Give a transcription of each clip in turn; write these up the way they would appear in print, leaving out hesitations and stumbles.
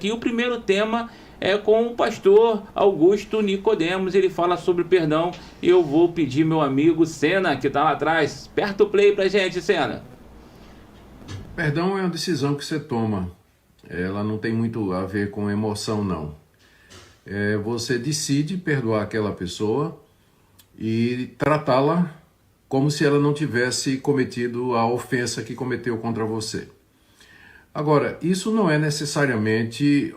aqui. O primeiro tema é com o pastor Augusto Nicodemos. Ele fala sobre perdão. Eu vou pedir meu amigo Sena, que está lá atrás. Aperta o play pra gente, Sena. Perdão é uma decisão que você toma. Ela não tem muito a ver com emoção, não. Você decide perdoar aquela pessoa e tratá-la como se ela não tivesse cometido a ofensa que cometeu contra você. Agora, isso não é necessariamente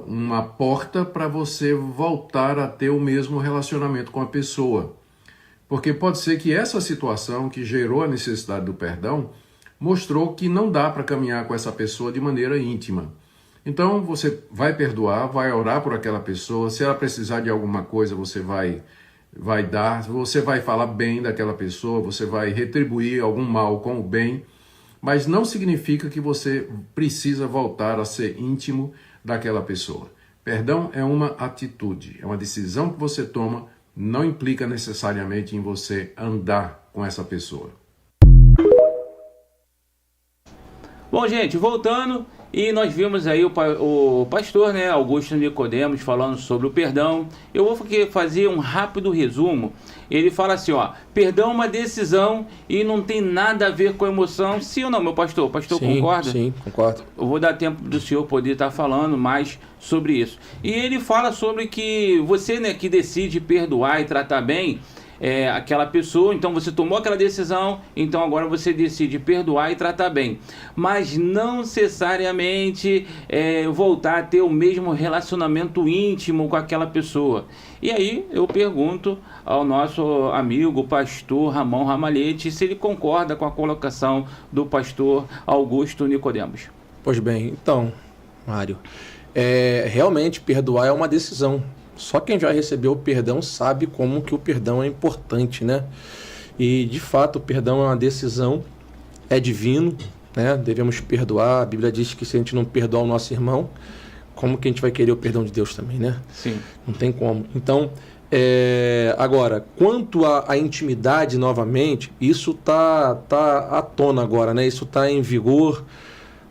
uma porta para você voltar a ter o mesmo relacionamento com a pessoa. Porque pode ser que essa situação que gerou a necessidade do perdão mostrou que não dá para caminhar com essa pessoa de maneira íntima. Então você vai perdoar, vai orar por aquela pessoa, se ela precisar de alguma coisa você vai dar, você vai falar bem daquela pessoa, você vai retribuir algum mal com o bem, mas não significa que você precisa voltar a ser íntimo daquela pessoa. Perdão é uma atitude, é uma decisão que você toma, não implica necessariamente em você andar com essa pessoa. Bom, gente, voltando, e nós vimos aí o pastor, né, Augusto Nicodemos, falando sobre o perdão. Eu vou fazer um rápido resumo. Ele fala assim, perdão é uma decisão e não tem nada a ver com emoção. Sim ou não, meu pastor? O pastor concorda? Sim, concordo. Eu vou dar tempo do senhor poder estar falando mais sobre isso. E ele fala sobre que você, né, que decide perdoar e tratar bem aquela pessoa, então você tomou aquela decisão, então agora você decide perdoar e tratar bem, mas não necessariamente voltar a ter o mesmo relacionamento íntimo com aquela pessoa. E aí eu pergunto ao nosso amigo pastor Ramon Ramalhete se ele concorda com a colocação do pastor Augusto Nicodemos. Pois bem, então, Mário, realmente perdoar é uma decisão. Só quem já recebeu o perdão sabe como que o perdão é importante, né? E, de fato, o perdão é uma decisão, é divino, né? Devemos perdoar. A Bíblia diz que se a gente não perdoar o nosso irmão, como que a gente vai querer o perdão de Deus também, né? Sim. Não tem como. Então, agora, quanto à intimidade, novamente, isso tá à tona agora, né? Isso tá em vigor,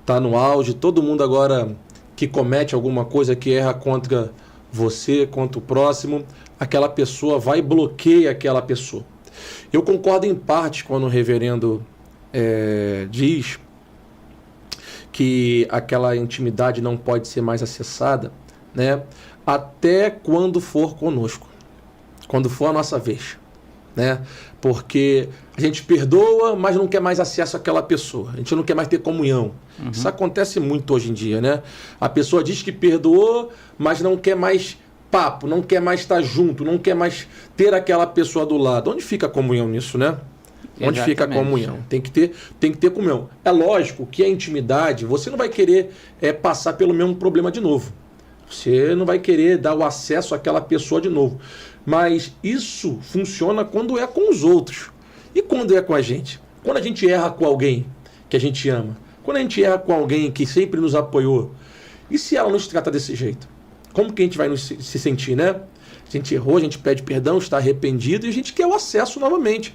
tá no auge. Todo mundo agora que comete alguma coisa que erra contra você, contra o próximo, aquela pessoa vai e bloqueia aquela pessoa. Eu concordo em parte quando o reverendo diz que aquela intimidade não pode ser mais acessada, né, até quando for conosco, quando for a nossa vez, né? Porque a gente perdoa, mas não quer mais acesso àquela pessoa. A gente não quer mais ter comunhão. Uhum. Isso acontece muito hoje em dia, né? A pessoa diz que perdoou, mas não quer mais papo, não quer mais estar junto, não quer mais ter aquela pessoa do lado. Onde fica a comunhão nisso, né? Exatamente. Onde fica a comunhão? Tem que ter comunhão. É lógico que a intimidade, você não vai querer passar pelo mesmo problema de novo. Você não vai querer dar o acesso àquela pessoa de novo. Mas isso funciona quando é com os outros. E quando é com a gente? Quando a gente erra com alguém que a gente ama. Quando a gente erra com alguém que sempre nos apoiou. E se ela nos trata desse jeito? Como que a gente vai se sentir, né? A gente errou, a gente pede perdão, está arrependido e a gente quer o acesso novamente.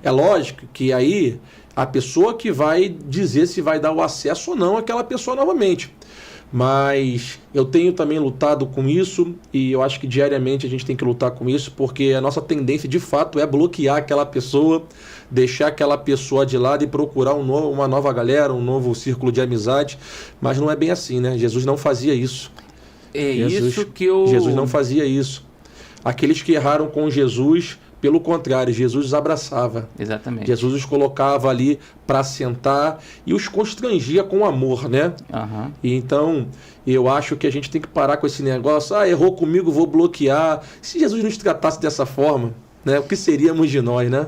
É lógico que aí a pessoa que vai dizer se vai dar o acesso ou não àquela pessoa novamente. Mas eu tenho também lutado com isso e eu acho que diariamente a gente tem que lutar com isso, porque a nossa tendência de fato é bloquear aquela pessoa, deixar aquela pessoa de lado e procurar uma nova galera, um novo círculo de amizade, mas não é bem assim, né? Jesus não fazia isso. Jesus não fazia isso. Aqueles que erraram com Jesus, pelo contrário, Jesus os abraçava. Exatamente. Jesus os colocava ali para sentar e os constrangia com amor, né? Uhum. E então, eu acho que a gente tem que parar com esse negócio, errou comigo, vou bloquear. Se Jesus nos tratasse dessa forma, né, o que seríamos de nós, né?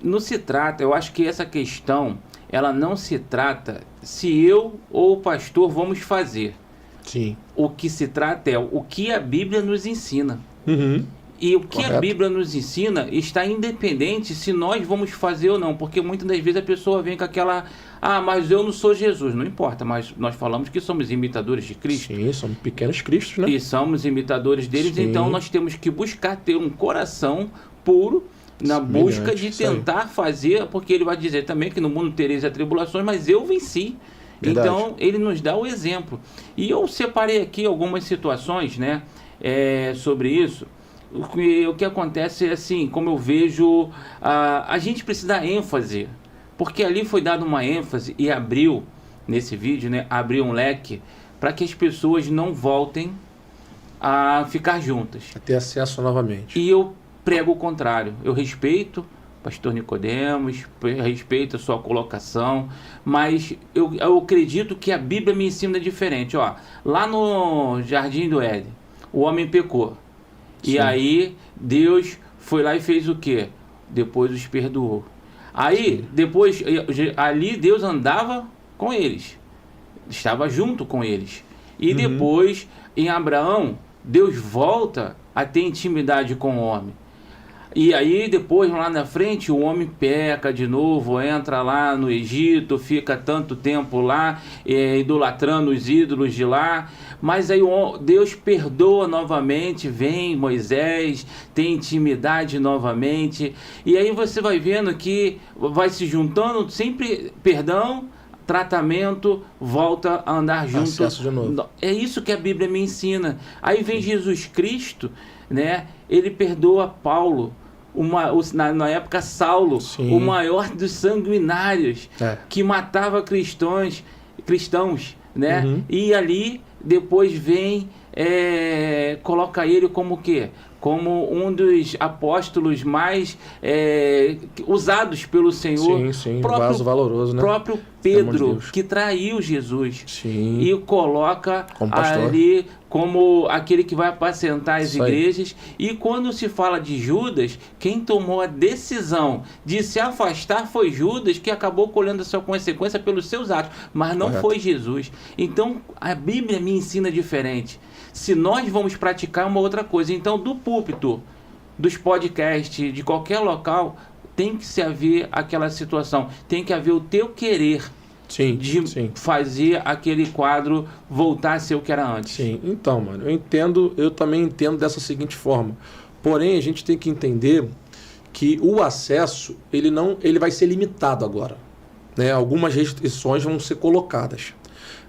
Não se trata, eu acho que essa questão, ela não se trata se eu ou o pastor vamos fazer. Sim. O que se trata é o que a Bíblia nos ensina. Uhum. E o que Correto. a Bíblia nos ensina está independente se nós vamos fazer ou não, porque muitas das vezes a pessoa vem com aquela, mas eu não sou Jesus, não importa, mas nós falamos que somos imitadores de Cristo. Sim, somos pequenos cristos, né? E somos imitadores deles, Sim. Então nós temos que buscar ter um coração puro na busca de tentar fazer, porque ele vai dizer também que no mundo tereis atribulações, mas eu venci. Verdade. Então, ele nos dá o exemplo. E eu separei aqui algumas situações, né, sobre isso. O que acontece é assim, como eu vejo, a gente precisa dar ênfase, porque ali foi dada uma ênfase e abriu, nesse vídeo, né, abriu um leque para que as pessoas não voltem a ficar juntas. A ter acesso novamente. E eu prego o contrário. Eu respeito o pastor Nicodemos, respeito a sua colocação, mas eu acredito que a Bíblia me ensina diferente. Ó, lá no Jardim do Éden, o homem pecou. Sim. E aí Deus foi lá e fez o quê? Depois os perdoou. Aí, Sim. depois, ali Deus andava com eles. Estava junto com eles. E depois, em Abraão, Deus volta a ter intimidade com o homem. E aí depois, lá na frente, o homem peca de novo, entra lá no Egito, fica tanto tempo lá, idolatrando os ídolos de lá. Mas aí Deus perdoa novamente, vem Moisés, tem intimidade novamente. E aí você vai vendo que vai se juntando, sempre perdão, tratamento, volta a andar junto. Acesso de novo. É isso que a Bíblia me ensina. Aí vem Jesus Cristo, né? Ele perdoa Paulo, na época Saulo, Sim. o maior dos sanguinários, que matava cristãos, né? E ali depois vem, coloca ele como o quê? Como um dos apóstolos mais usados pelo Senhor. Sim, sim, vaso valoroso, né? Próprio Pedro, que traiu Jesus. Sim. E coloca como pastor. ali como aquele que vai apacentar as Isso aí. igrejas. E quando se fala de Judas, quem tomou a decisão de se afastar foi Judas, que acabou colhendo a sua consequência pelos seus atos, mas não Correto. foi Jesus. Então a Bíblia me ensina diferente. Se nós vamos praticar uma outra coisa, então do púlpito, dos podcasts, de qualquer local, tem que se haver aquela situação, tem que haver o teu querer de fazer aquele quadro voltar a ser o que era antes. Sim, então, mano, eu também entendo dessa seguinte forma. Porém, a gente tem que entender que o acesso, ele vai ser limitado agora, né? Algumas restrições vão ser colocadas.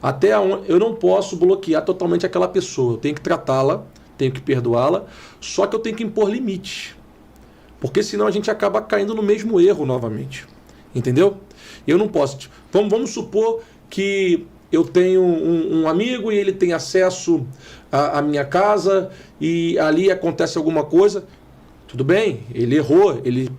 Até onde eu não posso bloquear totalmente aquela pessoa. Eu tenho que tratá-la, tenho que perdoá-la, só que eu tenho que impor limites. Porque senão a gente acaba caindo no mesmo erro novamente. Entendeu? Eu não posso. Vamos supor que eu tenho um amigo e ele tem acesso à minha casa e ali acontece alguma coisa. Tudo bem, ele errou, ele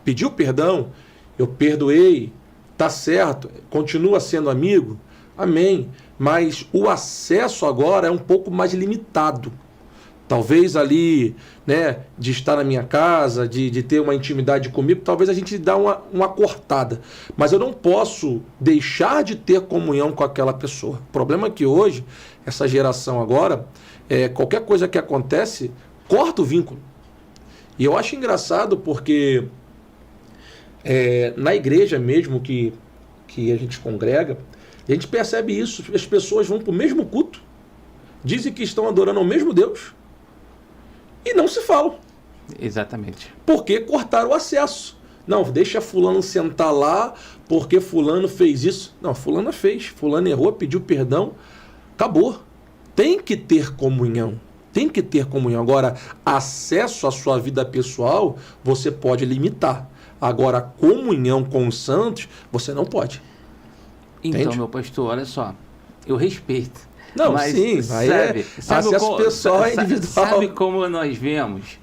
pediu perdão, eu perdoei, tá certo, continua sendo amigo. Amém. Mas o acesso agora é um pouco mais limitado. Talvez ali, né, de estar na minha casa, de ter uma intimidade comigo, talvez a gente dá uma cortada. Mas eu não posso deixar de ter comunhão com aquela pessoa. O problema é que hoje, essa geração agora, qualquer coisa que acontece, corta o vínculo. E eu acho engraçado porque na igreja mesmo que a gente congrega, a gente percebe isso, as pessoas vão para o mesmo culto, dizem que estão adorando ao mesmo Deus e não se falam. Exatamente. Porque cortaram o acesso. Não, deixa fulano sentar lá porque fulano fez isso. Não, fulano fez, fulano errou, pediu perdão, acabou. Tem que ter comunhão. Tem que ter comunhão. Agora, acesso à sua vida pessoal, você pode limitar. Agora, comunhão com os santos, você não pode. Então, entende? meu pastor, olha só, eu respeito. Não, mas, sim, sabe acesso pessoal é individual. Sabe como nós vemos?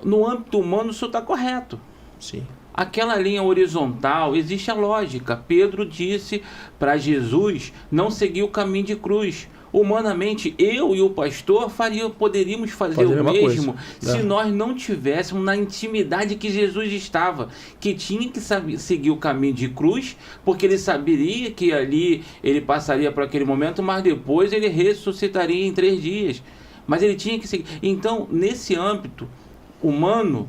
No âmbito humano isso está correto. Sim. Aquela linha horizontal, existe a lógica. Pedro disse para Jesus não seguir o caminho de cruz. Humanamente, eu e o pastor poderíamos fazer o mesmo se nós não tivéssemos na intimidade que Jesus estava, que tinha que seguir o caminho de cruz, porque ele saberia que ali ele passaria por aquele momento, mas depois ele ressuscitaria em 3 dias. Mas ele tinha que seguir. Então, nesse âmbito humano,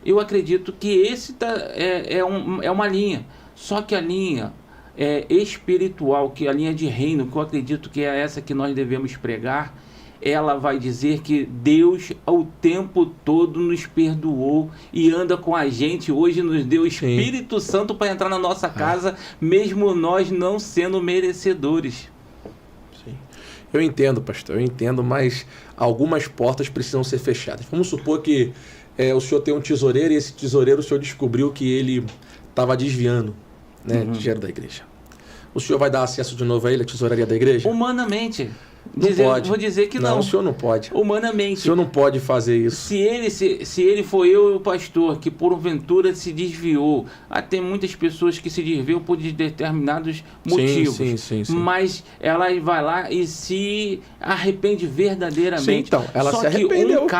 eu acredito que esse é uma linha. Só que a linha espiritual, que a linha de reino, que eu acredito que é essa que nós devemos pregar, ela vai dizer que Deus ao tempo todo nos perdoou e anda com a gente. Hoje nos deu o Espírito Santo para entrar na nossa casa, mesmo nós não sendo merecedores. Sim. Eu entendo, pastor, eu entendo, mas algumas portas precisam ser fechadas. Vamos supor que o senhor tem um tesoureiro e esse tesoureiro o senhor descobriu que ele estava desviando, né, dinheiro da igreja. O senhor vai dar acesso de novo a ele, a tesouraria da igreja? Humanamente. Não pode. Vou dizer que não. Não, o senhor não pode. Humanamente. O senhor não pode fazer isso. Se ele foi eu e o pastor que porventura se desviou, tem muitas pessoas que se desviam por determinados motivos. Sim. Mas ela vai lá e se arrepende verdadeiramente. Sim, então, ela Só se arrependeu. que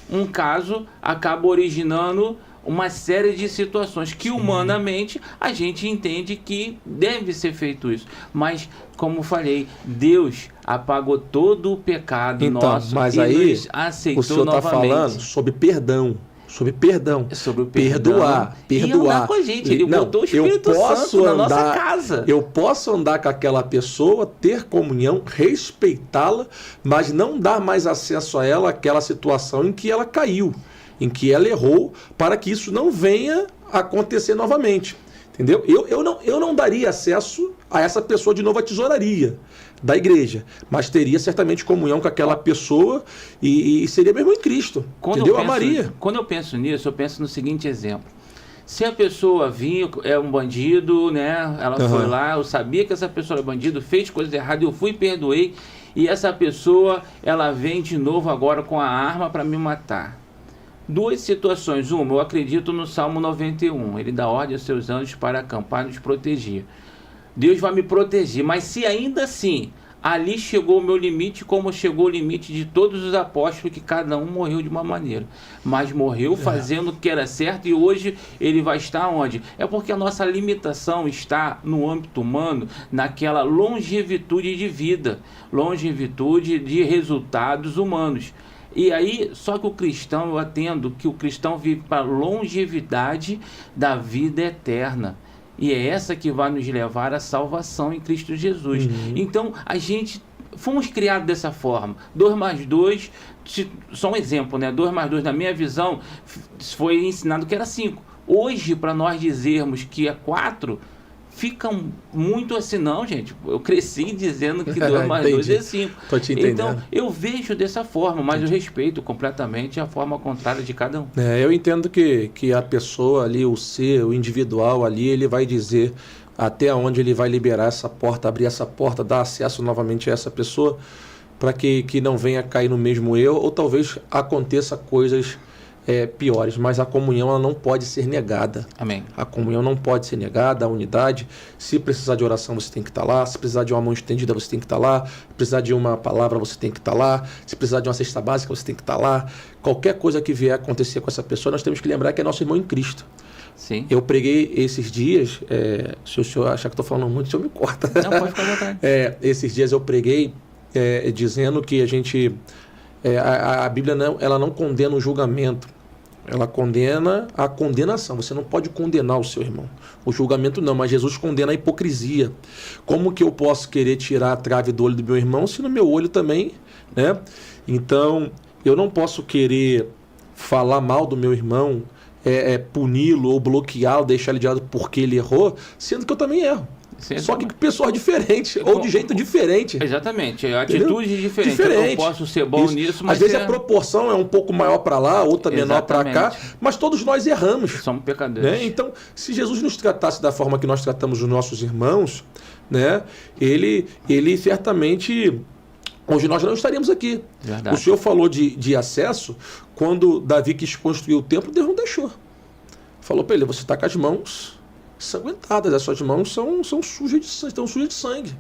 um caso acaba originando uma série de situações que humanamente a gente entende que deve ser feito isso. Mas, como falei, Deus apagou todo o pecado nosso mas aí, nos aceitou o senhor está falando sobre perdão. Sobre perdão. Sobre o perdoar. E andar com a gente. Ele botou o Espírito Santo na nossa casa. Eu posso andar com aquela pessoa, ter comunhão, respeitá-la, mas não dar mais acesso a ela àquela situação em que ela caiu, em que ela errou, para que isso não venha a acontecer novamente. Entendeu? Eu não daria acesso a essa pessoa de novo à tesouraria da igreja, mas teria certamente comunhão com aquela pessoa e seria mesmo em Cristo. Entendeu? Amaria. Quando eu penso nisso, eu penso no seguinte exemplo. Se a pessoa vinha, é um bandido, né? Ela foi lá, eu sabia que essa pessoa era bandido, fez coisas erradas, eu fui e perdoei, e essa pessoa, ela vem de novo agora com a arma para me matar. Duas situações. Uma, eu acredito no Salmo 91. Ele dá ordem aos seus anjos para acampar e nos proteger. Deus vai me proteger. Mas se ainda assim, ali chegou o meu limite, como chegou o limite de todos os apóstolos, que cada um morreu de uma maneira. Mas morreu fazendo o que era certo, e hoje ele vai estar onde? É porque a nossa limitação está no âmbito humano, naquela longevitude de vida, longevitude de resultados humanos. E aí, só que o cristão, eu atendo que o cristão vive para a longevidade da vida eterna. E é essa que vai nos levar à salvação em Cristo Jesus. Então, a gente fomos criados dessa forma. 2 mais 2, só um exemplo, né? 2 mais 2, na minha visão, foi ensinado que era 5. Hoje, para nós dizermos que é 4... fica muito assim, não, gente. Eu cresci dizendo que 2 mais 2 é 5. Tô te entendendo. Então, eu vejo dessa forma, mas eu respeito completamente a forma contrária de cada um. Eu entendo que a pessoa ali, o ser, o individual ali, ele vai dizer até onde ele vai liberar essa porta, abrir essa porta, dar acesso novamente a essa pessoa, para que não venha cair no mesmo erro, ou talvez aconteça coisas piores, mas a comunhão ela não pode ser negada. Amém. A comunhão não pode ser negada, a unidade. Se precisar de oração, você tem que estar lá. Se precisar de uma mão estendida, você tem que estar lá. Se precisar de uma palavra, você tem que estar lá. Se precisar de uma cesta básica, você tem que estar lá. Qualquer coisa que vier acontecer com essa pessoa, nós temos que lembrar que é nosso irmão em Cristo. Sim. Eu preguei esses dias, se o senhor achar que estou falando muito, o senhor me corta. Não, pode ficar à vontade. Esses dias eu preguei dizendo que a gente... a Bíblia ela não condena o julgamento. Ela condena a condenação. Você não pode condenar o seu irmão. O julgamento não, mas Jesus condena a hipocrisia. Como que eu posso querer tirar a trave do olho do meu irmão se no meu olho também, né? Então, eu não posso querer falar mal do meu irmão, puni-lo ou bloqueá-lo, deixar ele de lado porque ele errou, sendo que eu também erro. Só que pessoas diferentes, ou de jeito diferente. Exatamente, atitudes diferentes. Eu posso ser bom nisso, mas... Às vezes a proporção é um pouco maior para lá, outra menor para cá, mas todos nós erramos. Somos pecadores. Né? Então, se Jesus nos tratasse da forma que nós tratamos os nossos irmãos, né, ele certamente... Hoje nós não estaríamos aqui. Verdade. O senhor falou de acesso, quando Davi quis construir o templo, Deus não deixou. Falou para ele, você está com as mãos... ensanguentadas, as suas mãos estão sujas de sangue.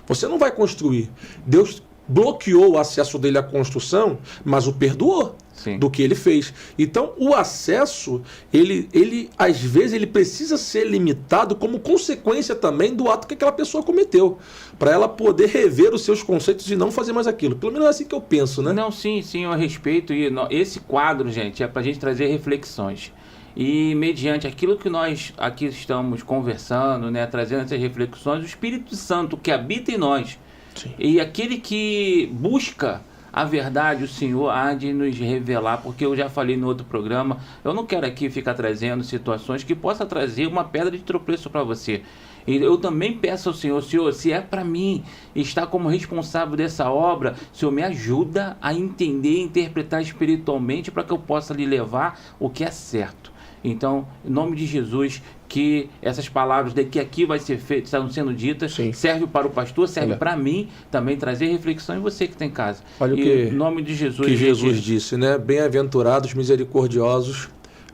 Você não vai construir. Deus bloqueou o acesso dele à construção, mas o perdoou. Sim. Do que ele fez. Então, o acesso, ele às vezes, ele precisa ser limitado como consequência também do ato que aquela pessoa cometeu, para ela poder rever os seus conceitos e não fazer mais aquilo. Pelo menos é assim que eu penso, né? Não, sim, eu respeito. E esse quadro, gente, é para a gente trazer reflexões. E mediante aquilo que nós aqui estamos conversando, né, trazendo essas reflexões, o Espírito Santo que habita em nós Sim. E aquele que busca a verdade, o Senhor há de nos revelar, porque eu já falei no outro programa, eu não quero aqui ficar trazendo situações que possa trazer uma pedra de tropeço para você. E eu também peço ao Senhor, Senhor, se é para mim estar como responsável dessa obra, Senhor, me ajuda a entender e interpretar espiritualmente para que eu possa lhe levar o que é certo. Então, em nome de Jesus, que essas palavras que aqui vai ser feito, estão sendo ditas, Sim. serve para o pastor, serve para mim também trazer reflexão em você que está em casa. Olha o E que, em nome de Jesus, que Jesus gente, disse, né? Bem-aventurados misericordiosos,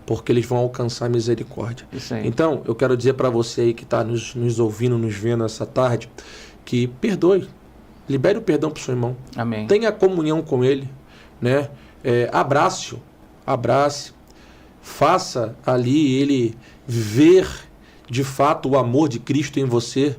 porque eles vão alcançar misericórdia. Isso aí. Então, eu quero dizer para você aí que está nos ouvindo, nos vendo essa tarde, que perdoe, libere o perdão para o seu irmão. Amém. Tenha comunhão com ele, né? Abrace-o, abrace, faça ali ele ver de fato o amor de Cristo em você,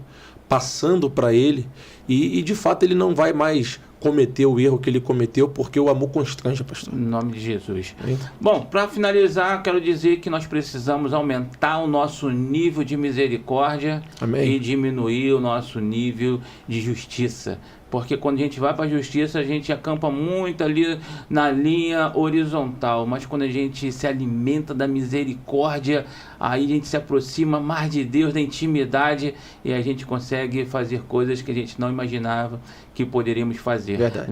passando para ele, e de fato ele não vai mais cometer o erro que ele cometeu, porque o amor constrange, pastor. Em nome de Jesus. Amém. Bom, para finalizar, quero dizer que nós precisamos aumentar o nosso nível de misericórdia. Amém. E diminuir o nosso nível de justiça. Porque quando a gente vai para a justiça, a gente acampa muito ali na linha horizontal. Mas quando a gente se alimenta da misericórdia, aí a gente se aproxima mais de Deus, da intimidade, e a gente consegue fazer coisas que a gente não imaginava que poderíamos fazer. Verdade.